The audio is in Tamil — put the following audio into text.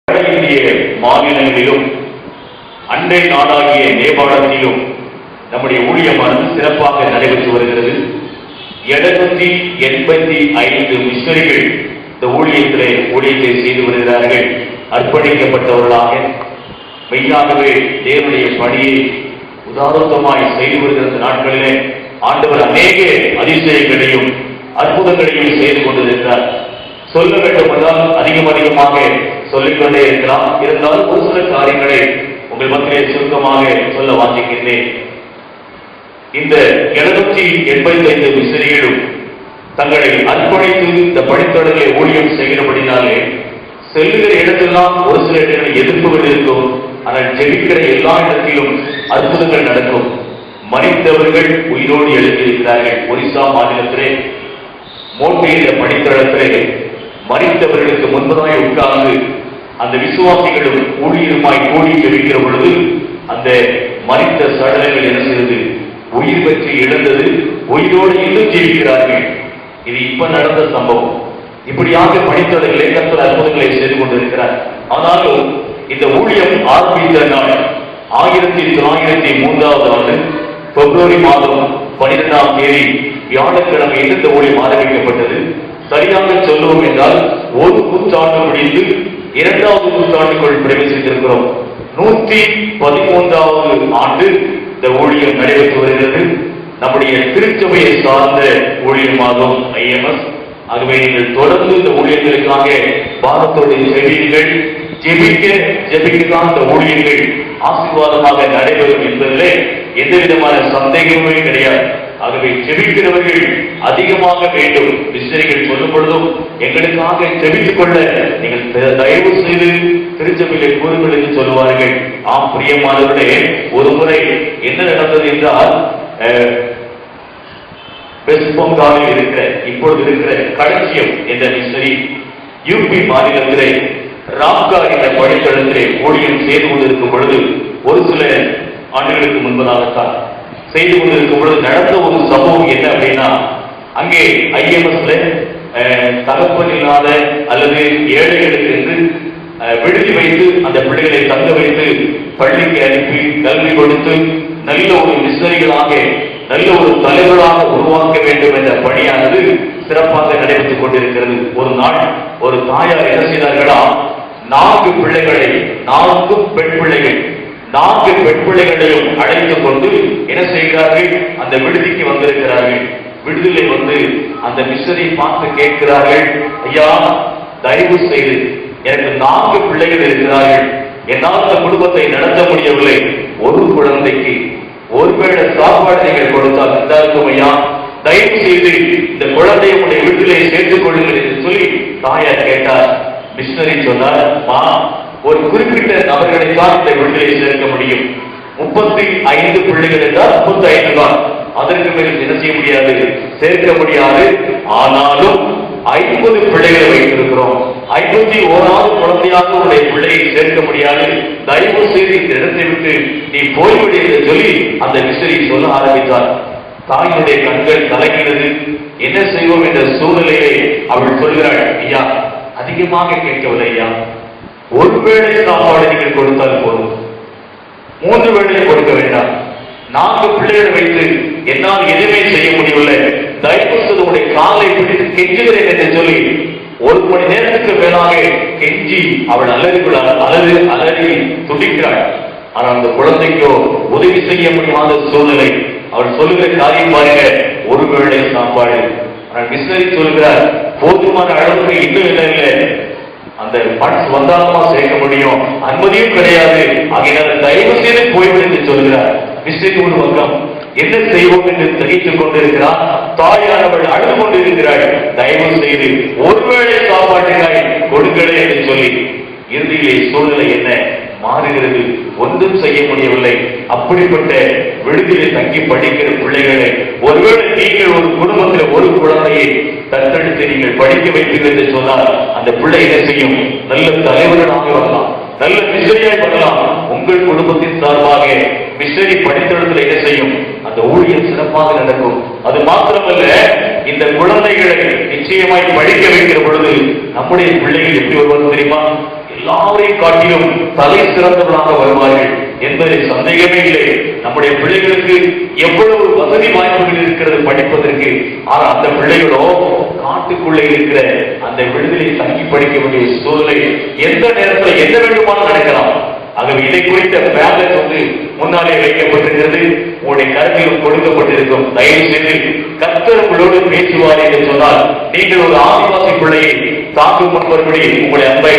வட இந்திய மாநிலங்களிலும் அண்டை நாடாகிய நேபாளத்திலும் நம்முடைய ஊழியமானது சிறப்பாக நடைபெற்று வருகிறது. 785 மிஷனரிகள் இந்த ஊழியத்தை செய்து வருகிறார்கள். அர்ப்பணிக்கப்பட்டவர்களாக மெய்யாகவே தேவனுடைய பணியை உதாரணமாய் செய்து வருகிற நாட்களிலே ஆண்டவர் அநேக அதிசயங்களையும் அற்புதங்களையும் செய்து கொண்டிருக்கிறார். சொல்ல வேண்டும் என்றால் அதிகமாக சொல்லிக்கொண்டே இருக்கலாம். இருந்தால் ஒரு சில காரியங்களை உங்கள் மத்தியிலே சுருக்கமாக சொல்ல வாஞ்சிக்கின்றேன். இந்த 785 மிஷனரிகளும் தங்களை அர்ப்பணித்து இந்த பணித்தொடர்களை ஊழியம் செய்கிறபடினாலே செல்லுகிற இடத்தெல்லாம் ஒரு சில இடங்களில் எதிர்ப்புகள் இருக்கும். ஆனால் ஜெபிக்கிற எல்லா இடத்திலும் அற்புதங்கள் நடக்கும். மரித்தவர்கள் உயிரோடு எழுந்திருக்கிறார்கள். ஒரிசா மாநிலத்திலே மோட்டேரிய பணித்தளத்திலே மரித்தவர்களுக்கு முன்பதாய் உட்கார்ந்து அந்த விசுவாசிகளும் ஊழியருமாய் கூடி ஜெபிக்கிற பொழுது அந்த மரித்த சடலங்கள் என்ன செய்தது? உயிர் பெற்று இழந்தது. உயிரோடு இன்னும் ஜீவிக்கிறார்கள். இது இப்ப நடந்த சம்பவம். இப்படியாக பணித்தளர்களை கர்த்தர் அற்புதங்களை செய்து கொண்டிருக்கிறார். ஆனாலும் இந்த ஊழியம் ஆரம்பித்த நாள் 1903 ஆண்டு பிப்ரவரி மாதம் 12ஆம் தேதி வியாழக்கிழமை இந்த ஊழியம் ஆரம்பிக்கப்பட்டது. சரியாக சொல்லுவோம் என்றால் ஒரு நூற்றாண்டு முடிந்து 2வது நூற்றாண்டுக்குள் பிரவேசித்திருக்கிறோம். 113வது ஆண்டு இந்த ஊழியம் நடைபெற்று வருகிறது. நம்முடைய திருச்சபையை சார்ந்த ஊழியமாகும் IMS. ஆகவே நீங்கள் தொடர்ந்து இந்த ஊழியர்களுக்காக பாரத்தோடு செவியுங்கள். ஜெபிக்கத்தான் இந்த ஊழியர்கள் ஆசீர்வாதமாக நடைபெறும் என்பதிலே எந்த விதமான சந்தேகமே கிடையாது. ஆகவே ஜெபிக்கிறவர்கள் அதிகமாக வேண்டும். மிஷனரிகள் சொல்லும் பொழுதும் எங்களுக்காக ஜெபித்துக் கொள்ள நீங்கள் தயவு செய்து திருச்சபையிலே கூறுங்கள் என்று சொல்லுவார்கள். ஆம் பிரியமானவர்களே, ஒரு முறை என்ன நடந்தது என்றால் வெஸ்ட் பெங்காலில் இருக்கிற இப்பொழுது இருக்கிற களஞ்சியம் என்ற மிஷனரி UP மாநிலத்திலே ராம்கா என்ற பணித்தளத்திலே ஊழியம் செய்து கொண்டிருக்கும் பொழுது ஒரு சில ஆண்டுகளுக்கு முன்பதாகத்தான் செய்து கொண்டிருக்கும் பொழுது நடந்த ஒரு சம்பவம் என்ன அப்படின்னா, அங்கே IMSல தகப்பன் இல்லாத அல்லது ஏழைகளுக்கு என்று விடுதி வைத்து அந்த பிள்ளைகளை தங்க வைத்து பள்ளிக்கு அனுப்பி கல்வி கொடுத்து நல்ல ஒரு மிஷனரிகளாக நல்ல ஒரு தலைவராக உருவாக்க வேண்டும் என்ற பணியானது சிறப்பாக நடைபெற்றுக் கொண்டிருக்கிறது. ஒரு நாள் ஒரு தாயார் என்ன செய்தார்களா, 4 பிள்ளைகளை 4 பெண் பிள்ளைகள் 4 பெண் பிள்ளைகளையும் அழைத்துக் கொண்டு என்ன செய்கிறார்கள், அந்த விடுதிக்கு வந்திருக்கிறார்கள். விடுதலை வந்து அந்த மிஷனரி பார்த்து கேட்கிறார்கள், ஐயா தயவு செய்து எனக்கு 4 பிள்ளைகள் இருக்கிறார்கள், என்னால் அந்த குடும்பத்தை நடத்த முடியவில்லை, ஒரு குழந்தைக்கு ஒருவேளை சாப்பாடு நீங்கள் கொடுத்தால் எல்லாருக்கும் ஐயா தயவு செய்து இந்த குழந்தையை உடைய வீட்டிலே சேர்த்துக் கொள்ளுங்கள் என்று சொல்லி தாயார் கேட்டார். மிஷனரி சொன்னார், ஒரு குறிப்பிட்ட நபர்களை தான் இந்த வீட்டிலே சேர்க்க முடியும். 35 பிள்ளைகள் என்றால் 35 தான், அதற்கு மேல் என்ன செய்ய முடியாது, சேர்க்க முடியாது. ஆனாலும் 50 பிள்ளைகளை வைத்திருக்கிறோம், 51வது குழந்தையாக உடைய பிள்ளையை சேர்க்க முடியாது, தயவு செய்து இந்த இடத்தை விட்டு நீ போய்விடு என்று சொல்லி அந்த மிஷனரி சொல்ல ஆரம்பித்தார். தாயினுடைய கண்கள் கலங்கினது. என்ன செய்வோம் என்ற சூழ்நிலையை அவள் சொல்கிறாள், ஐயா அதிகமாக கேட்கவில்லை ஐயா, ஒருவேளை சாப்பாடு நீங்கள் கொடுத்தால் போதும், 3 வேளையை கொடுக்க வேண்டாம், 4 பிள்ளைகளை வைத்து என்னால் எதுவுமே செய்ய முடியவில்லை, தயவு செய்து உடைய காலை பிடித்து கெஞ்சுகிறேன் என்று சொல்லி 1 மணி நேரத்துக்கு மேலாக கெஞ்சி அவள் அலறி துடிக்கிறாள். ஆனால் அந்த குழந்தைக்கோ உதவி செய்ய முடியாத சூழ்நிலை. அவள் சொல்லுகிற காரியம் பாருங்க, ஒருவேளை சாப்பாடு. ஆனால் மிஷனரி சொல்கிறார், போதுமான அளவுக்கு இன்னும் இல்லை, அந்த பணம் வந்தாலுமா சேர்க்க முடியும், அனுமதியும் கிடையாது, ஆகையினால் தயவு செய்து போய்விடு என்று சொல்கிறார். மிஷனரி ஒரு பக்கம் என்ன செய்வோம் என்று திகைத்துக் கொண்டிருக்கிறார். தாயானவள் அழுது கொண்டிருக்கிறாள், தயவு செய்து ஒருவேளை சாப்பாட்டுக்காய் கொடுங்களே என்று சொல்லி. இறுதியிலே சூழ்நிலை என்ன மாறுகிறது, ஒன்றும் செய்ய முடியவில்லை. அப்படிப்பட்ட விடுதியிலே தங்கி படிக்கிற பிள்ளைகளை ஒருவேளை நீங்கள் ஒரு குடும்பத்தில் ஒரு குழந்தையை தத்தெடுத்து நீங்கள் படிக்க வைப்பீர்கள் என்று சொன்னால் அந்த பிள்ளை என்ன செய்யும், நல்ல தலைவர்களாக வரலாம், நல்ல மிஷனரியாய் வரலாம். உங்கள் குடும்பத்தின் சார்பாக மிஷனரி படித்தளத்தில் என்ன செய்யும், அந்த ஊழியம் சிறப்பாக நடக்கும். அது மாத்திரமல்ல, இந்த குழந்தைகளை நிச்சயமாய் படிக்க வைக்கிற பொழுது நம்முடைய பிள்ளைகள் எப்படி வருவது தெரியுமா, எல்லாரையும் காட்டிலும் தலை சிறந்தவர்களாக வருவார்கள் என்பதில் சந்தேகமே இல்லை. நம்முடைய பிள்ளைகளுக்கு எவ்வளவு வசதி வாய்ப்புகள் இருக்கிறது படிப்பதற்கு. ஆனால் அந்த பிள்ளைகளோ காட்டுக்குள்ளே இருக்கிற அந்த விடுதலை தங்கி படிக்க வேண்டிய சூழ்நிலை எந்த நேரத்தில் என்ன வேண்டுமானால் நடக்கலாம். ஆகவே இதை குறித்த பேலன்ஸ் முன்னாலே வைக்கப்பட்டிருக்கிறது, உங்களுடைய கருத்திலும் கொடுக்கப்பட்டிருக்கும். தயவு செய்து கர்த்தர் உங்களோடு பேசுவார் என்று சொன்னால் நீங்கள் ஒரு ஆதிவாசி பிள்ளையை தாக்கும் முன்படி உங்களுடைய அன்பை